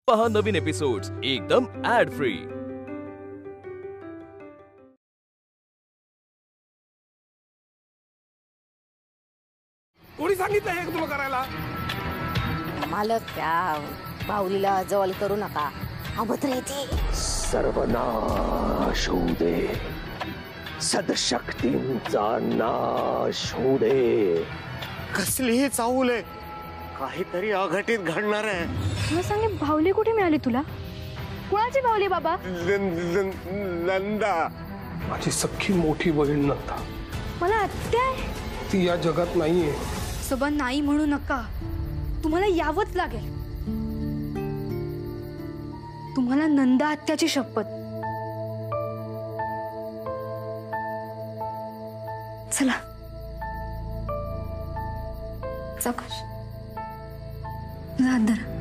पहा नवीन एपिसोड्स एकदम add free. कोणी सांगितलं हे तुला करायला? मालक त्या बाहुलीला जवळ करू नका, अभद्र येते। सर्वनाश होऊ दे, सदशक्तींचा नाश होऊ दे। कसलीही चाहूल आहे, काहीतरी अघटित घडणार आहे। मला सांगे, बाहुली कुठे मिळाली तुला? कुणाची बाहुली बाबा? नंदा, माझी सख्खी मोठी बहीण नंदा। मला आत्या आहे। ती या जगात नाहीये। सबा नाही म्हणू नका, तुम्हाला यावंच लागेल। तुम्हाला नंदा आत्याची शपथ। चला सावकाश, हात धरा।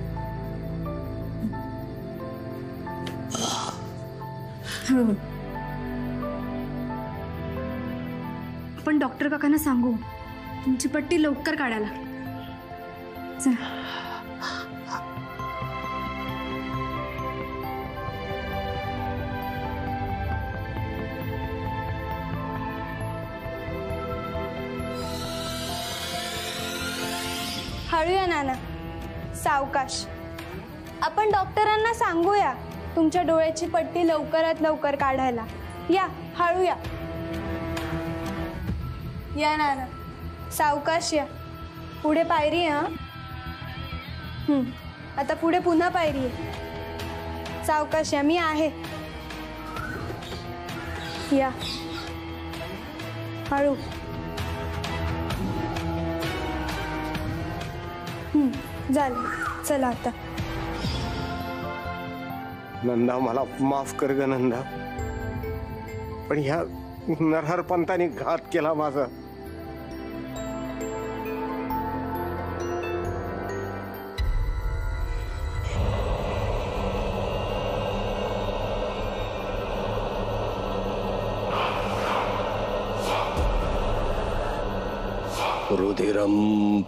आपण डॉक्टर काकांना सांगू तुमची पट्टी लवकर काढायला। चला हळूया नाना, सावकाश। आपण डॉक्टरांना सांगूया तुमच्या डोळ्याची पट्टी लवकरात लवकर काढायला। या हळूया, या नाना, सावकाश या। पुढे पायरी आहे। आता पुढे पुन्हा पायरी आहे। सावकाश या, मी आहे। या हळू। झालं, चला आता। नंदा, मला माफ कर ग नंदा, पण ह्या नरहर पंतांनी घात केला माझा। रुधिरं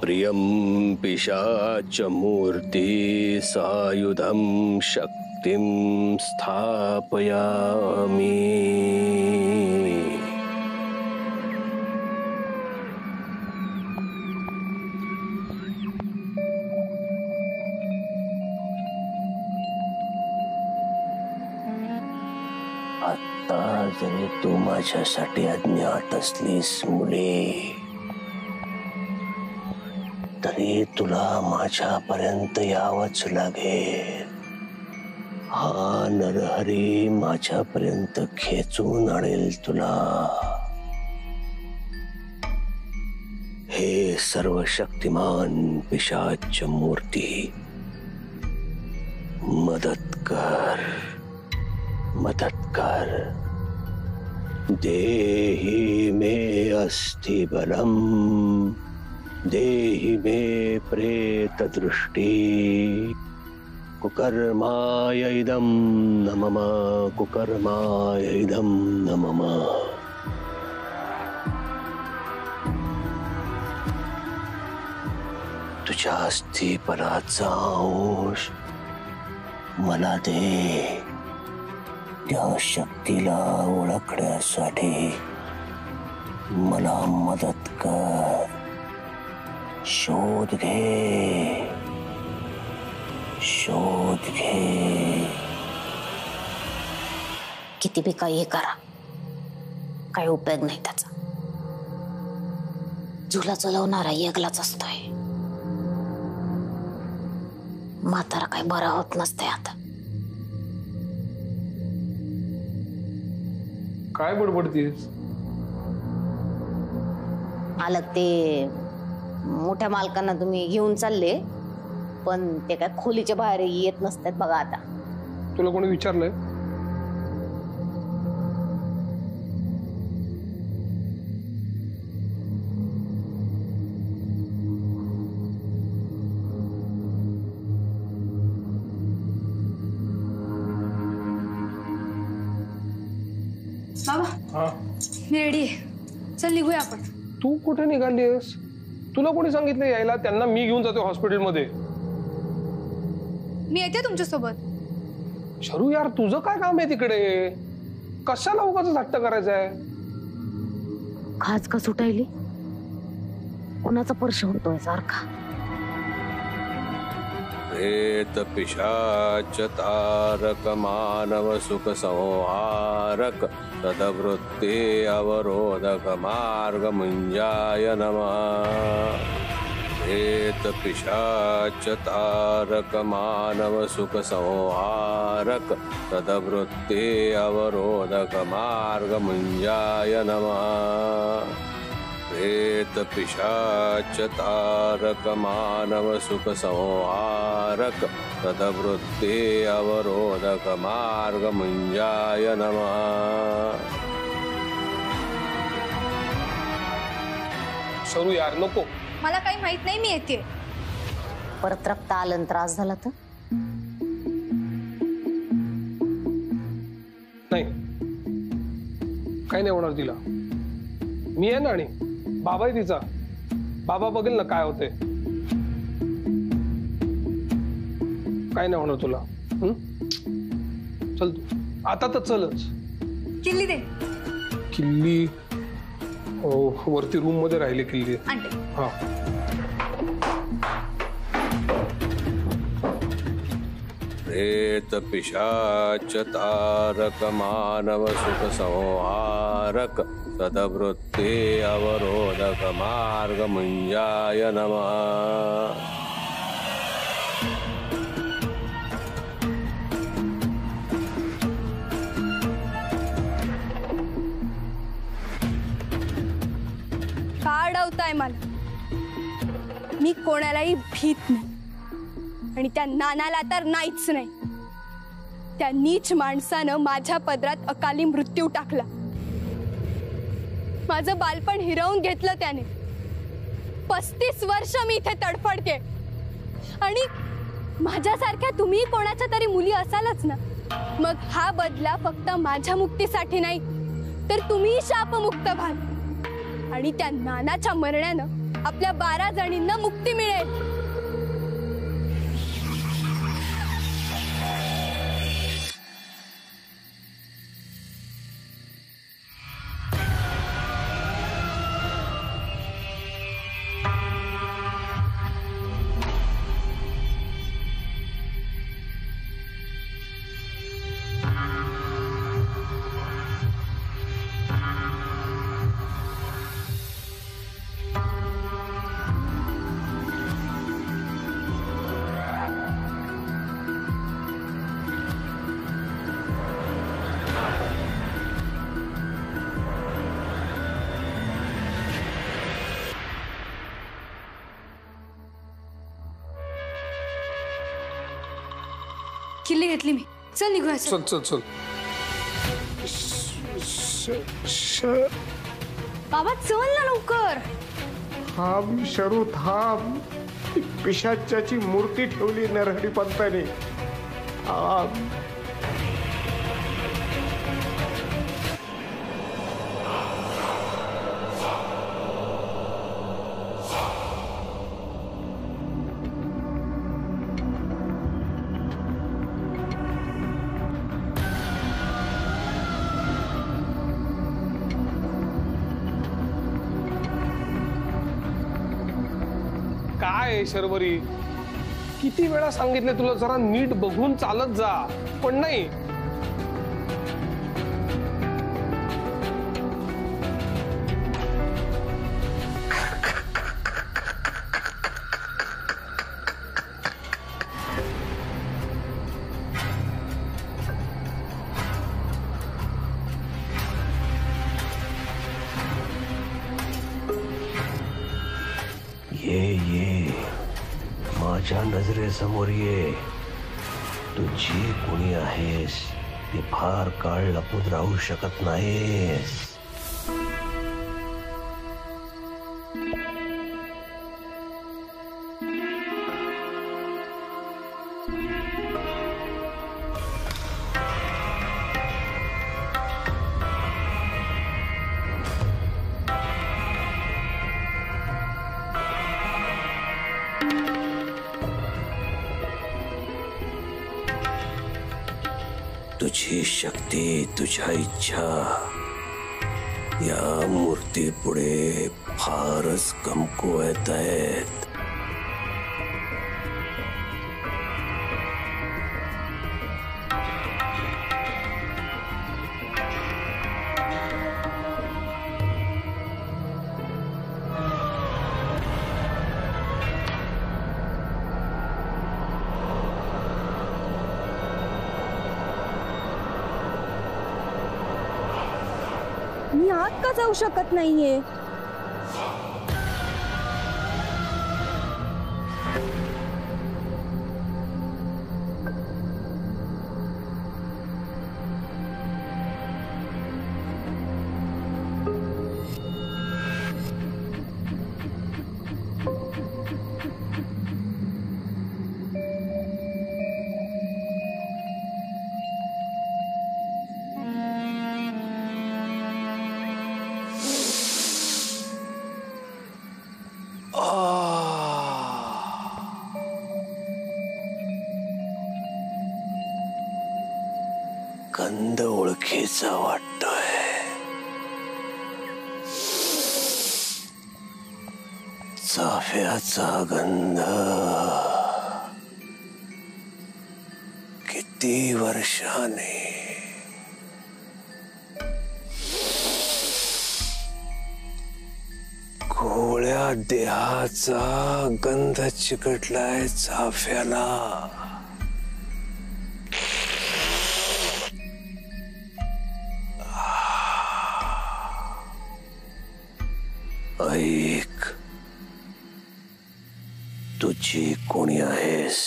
प्रियं पिशाचमूर्ति सायुधं शक्तिं स्थापयामि। आता जरी तू माझ्यासाठी अज्ञात असलीस मुले, तरी तुला माझ्यापर्यंत यावंच लागेल। हा नरहरी माझ्यापर्यंत खेचून आणेल तुला। हे सर्वशक्तिमान पिशाच मूर्ती, मदत कर, मदत कर। देहि मे अस्ति बलम, देहि मे प्रेत दृष्टि, कुकर्माय इदं न मम, कुकर्माय इदं न मम। तुझ्या अस्थिपराचा अंश मला दे। त्या शक्तीला ओळखण्यासाठी मला मदत कर। शोध घे, शोध घे। किती बी काही करा, काही उपयोग नाही त्याचा। झुला चलवणारा एकलाच असतोय। म्हातारा काही बरा होत नसतंय आता। काय बडबडतीस? मालक, ते मोठ्या मालकांना तुम्ही घेऊन चालले, पण ते काय खोलीच्या बाहेर येत नसतात बघा आता। तुला कोणी विचारलंय? बाबा, मी रेडी आहे, चल निघूया आपण। तू कुठे निघालीस? तुला कोणी सांगितलं यायला? त्यांना मी घेऊन जातो हॉस्पिटलमध्ये। मी येते तुमच्यासोबत. शरू यार, तुझं काय काम आहे तिकडे? कशाला उगाच हट्ट करायचंय? खाज का सुटायली? कोणाचा पर्श होतोय सारखा? प्रेत पिशाच तारक मानव सुख संहारक तदवृत्ते अवरोधक मार्ग मुंजाय नमः. प्रेत पिशाच तारक मानव सुख संहारक तदवृत्ते अवरोधक मार्ग मुंजाय नमः. प्रेत पिशाच तारक मानव सुख संहारक तदवृत्ते अवरोधक मार्ग मुंजाय नमः. शरू यार नको. मला काही माहित नाही, मी येते. परत रक्त आलं त्रास झाला तर? नाही, काही नाही होणार तिला. मी आहे ना, आणि बाबा आहे तिचा. बाबा बघेल ना काय होते. काय नाही होणार तुला. चल तू आता तर चलच. किल्ली दे. किल्ली वरती रूम मध्ये राहिली किल्ली. आणते. हा. प्रेत पिशाच तारक मानव सुख संहारक तदवृत्ते अवरोधक मार्ग मुंजाय नमः. का अडवताय मला? मी कोणालाही भीत नाही आणि त्या नानाला तर नाहीच नाही. त्या नीच माणसानं माझ्या पदरात अकाली मृत्यू टाकला. माझं बालपण हिरावून घेतलं त्याने. 35 वर्ष मी इथे तडफडते आणि माझ्यासारख्या तुम्ही कोणाच्या तरी मुली असालच ना. मग हा बदला फक्त माझ्या मुक्तीसाठी नाही तर तुम्ही शापमुक्त व्हाल आणि त्या नानाच्या मरण्यानं आपल्या 12 जणींना मुक्ती मिळेल. किल्ली घेतली मी. चल निघूया. चल चल चल. बाबा चल ना लवकर. थांब शरू थांब. पिशाच्याची मूर्ती ठेवली नरहरी पंताने. थांब. काय शर्वरी, किती वेळा सांगितले तुला जरा नीट बघून चालत जा, पण नाही. ये माझ्या नजरेसमोर ये. तू जे कोणी आहेस ते फार काळ लपून राहू शकत नाहीस. तुझी शक्ती, तुझ्या इच्छा या मूर्ती पुढे फारच कमकुवत आहेत. मी आत का जाऊ शकत नाहीये? गंध ओळखीचा वाटतोय. चाफ्याचा गंध. किती वर्षाने गोळ्या देहाचा गंध चिकटलाय चाफ्याला. ऐक, तुझी कोणी आहेस?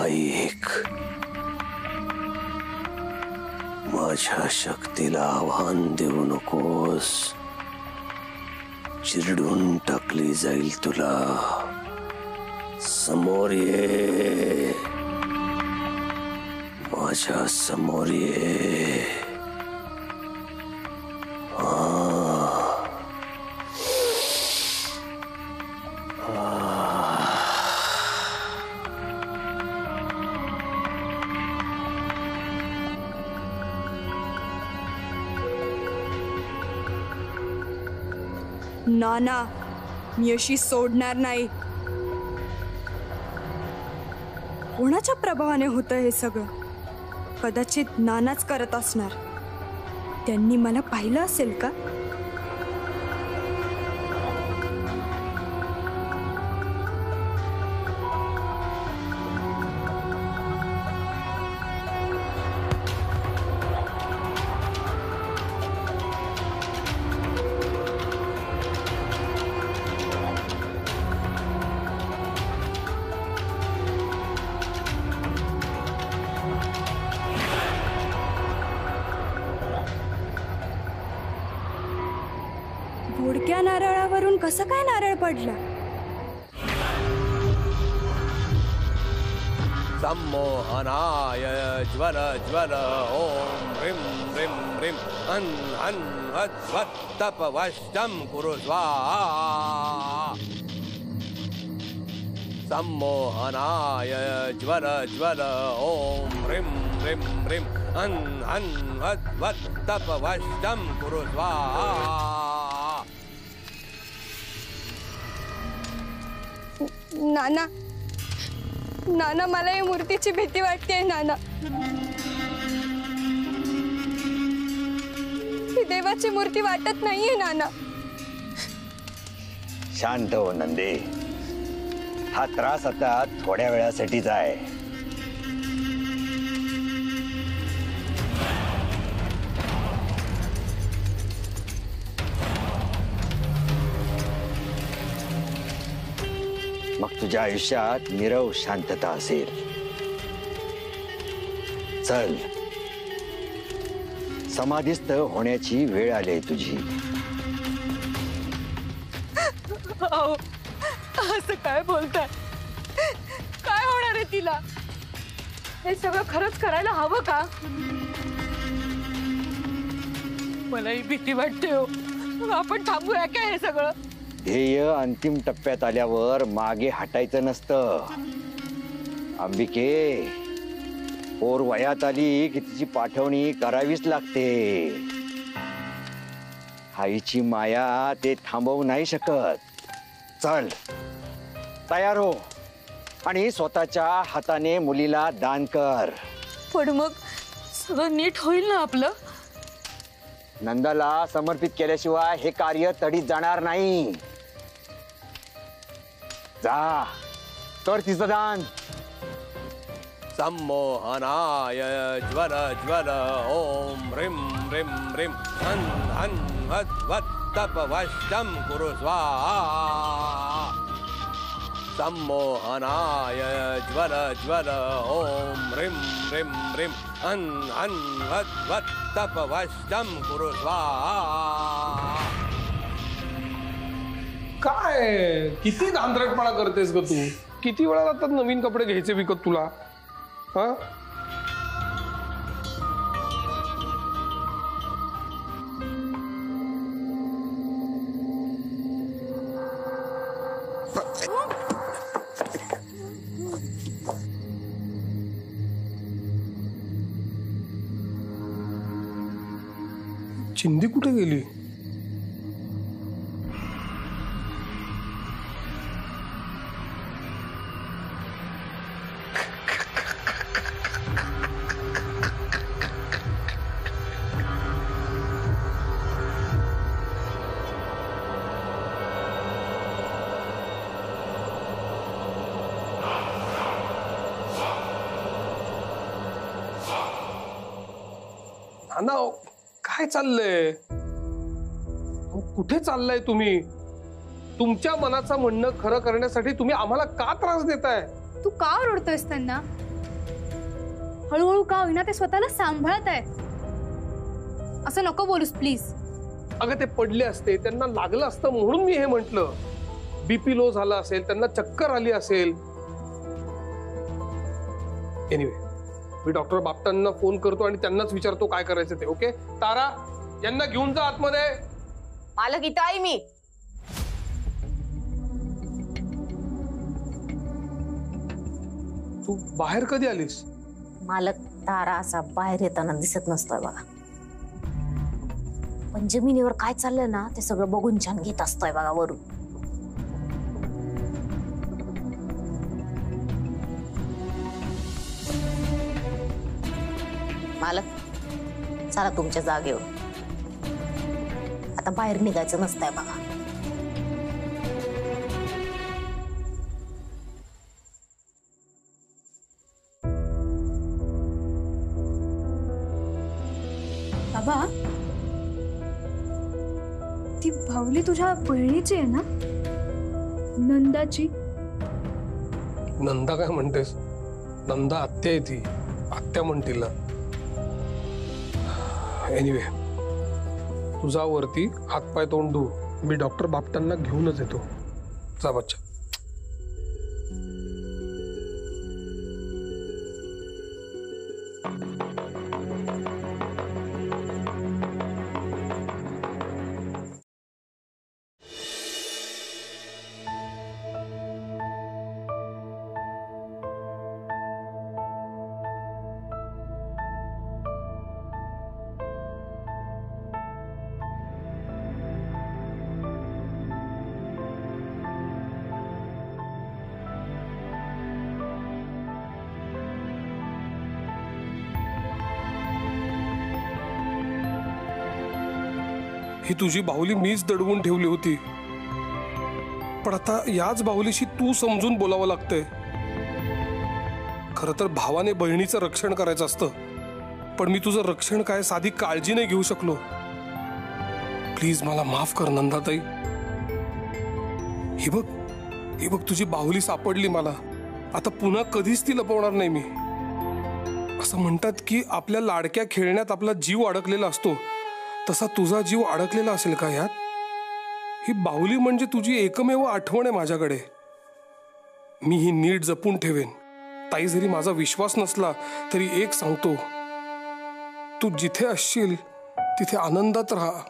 ऐक, माझ्या शक्तीला आव्हान देऊ नकोस. चिरडून टाकली जाईल तुला. समोर ये, माझ्या समोर ये. नाना, मी अशी सोडणार नाही. कोणाच्या प्रभावाने होतं हे सगळं? कदाचित नानाच करत असणार. त्यांनी मला पाहिलं असेल का? बोडक्या नारळावरून कसं काय नारळ पडला? सम्मोहनाय ज्वल ज्वल ओम ह्रीं ह्रीं ह्रीं हन् हन् वत् वत् तपवष्टं कुरु स्वाहा. सम्मोहनाय ज्वल ज्वल ओम ह्रीं ह्रीं ह्रीं हन् हन् वत् वत् तपवष्टं कुरु स्वाहा. नाना, नाना, मला या मूर्तीची भीती वाटते. नाना, ही देवाची मूर्ती वाटत नाहीये. नाना, शांत हो नंदे. हा त्रास आता थोड्या वेळासाठीच आहे. मग तुझ्या आयुष्यात निरव शांतता असेल. चल, समाधीस्थ होण्याची वेळ आली तुझी. असं काय बोलताय? काय होणार आहे तिला? हे सगळं खरंच करायला हवं का? मलाही भीती वाटते हो. आपण थांबूया काय हे सगळं? ध्येय अंतिम टप्प्यात आल्यावर मागे हटायचं नसतं. अंबिके, पोर वयात आली की तिची पाठवणी करावीच लागते. आईची माया ते थांबवू नाही शकत. चल तयार हो आणि स्वतःच्या हाताने मुलीला दान कर. पण मग सगळं नीट होईल ना आपलं? नंदाला समर्पित केल्याशिवाय हे कार्य तडीत जाणार नाही. जा कर तिचं दान. सम्मोहनाय ज्वर ज्वर ओम ह्रीं ह्रीं ह्रीं हन् हन् वत् वत् तप वश्यं कुरु स्वाहा. सम्मोहनाय ज्वर ज्वर ओम ह्रीं ह्रीं ह्रीं हन् हन् वत् वत् तप वश्यं कुरु स्वाहा. काय किती धांदरटपणा करतेस ग तू? किती वेळा आता नवीन कपडे घ्यायचे विकत तुला? हा चिंदी कुठे गेली? नाना काय चाललंय? कुठे चाललाय तुम्ही? तुमच्या मनाचं म्हणणं खरं करण्यासाठी तुम्ही आम्हाला का त्रास देताय? तू का ओरडतोयस त्यांना? हळूहळू का होईना ते स्वतःला सांभाळत आहे. असं नको बोलूस प्लीज. अगं ते पडले असते, त्यांना लागलं असतं म्हणून मी हे म्हंटल. बीपी लो झाला असेल, त्यांना चक्कर आली असेल. एनिवे मी डॉक्टर बापटांना फोन करतो आणि त्यांनाच विचारतो काय करायचं ते. ओके तारा, यांना घेऊन जा आतमध्ये. मालक इथं आहे मी. तू बाहेर कधी आलीस? मालक तारा असा बाहेर येताना दिसत नसतोय बघा, पण जमिनीवर काय चाललंय ना ते सगळं बघून छान घेत असतोय बघा वरून. मालक चला तुमच्या जागेवर. आता बाहेर निघायचं नसतंय बघा. बाबा, ती बाहुली तुझ्या बहिणीची आहे ना? नंदाची? नंदा काय म्हणतेस? नंदा आत्या आहे ती. आत्या म्हणतील. एनिवे तुझा वरती हातपाय तोंड धु. मी डॉक्टर बापटांना घेऊनच येतो. जा बच्चा. ही तुझी बाहुली मीच दडवून ठेवली होती, पण आता याच बाहुलीशी तू समजून बोलावं लागतंय. खरं तर भावाने बहिणीचं रक्षण करायचं असतं, पण मी तुझं रक्षण काय साधी काळजी नाही घेऊ शकलो. प्लीज मला माफ कर नंदाताई. ही बघ तुझी बाहुली सापडली मला. आता पुन्हा कधीच ती लपवणार नाही मी. असं म्हणतात की आपल्या लाडक्या खेळण्यात आपला जीव अडकलेला असतो, तसा तुझा जीव अडकलेला असेल का यात? ही बाहुली म्हणजे तुझी एकमेव आठवण आहे माझ्याकडे. मी ही नीट जपून ठेवेन. ताई जरी माझा विश्वास नसला तरी एक सांगतो, तू जिथे असशील तिथे आनंदात राहा.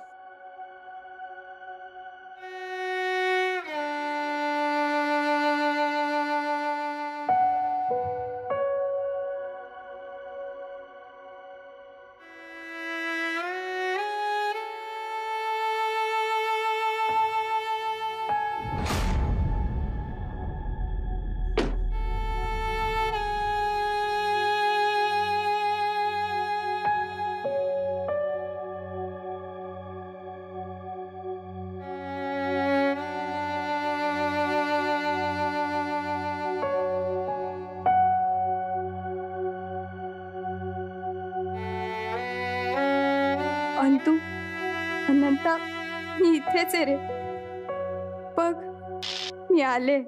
अंतू, अनंता, मी इथेच आहे रे. बघ, मी आले.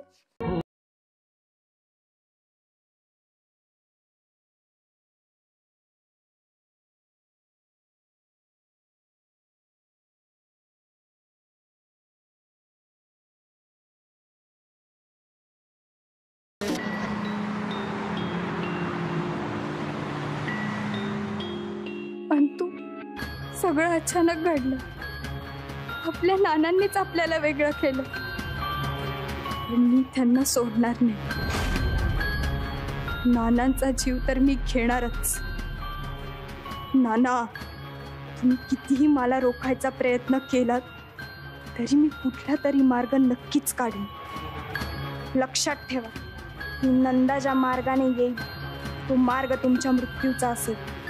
अंतू, सगळं अचानक घडलं. आपल्या नानांनीच आपल्याला वेगळं केलं. पण मी त्यांना सोडणार नाही. नानांचा जीव तर मी घेणारच. नाना, तुम्ही कितीही मला रोखायचा प्रयत्न केलात तरी मी कुठला तरी मार्ग नक्कीच काढेन. लक्षात ठेवा, मी नंदा ज्या मार्गाने येईल तो मार्ग तुमच्या मृत्यूचा असेल.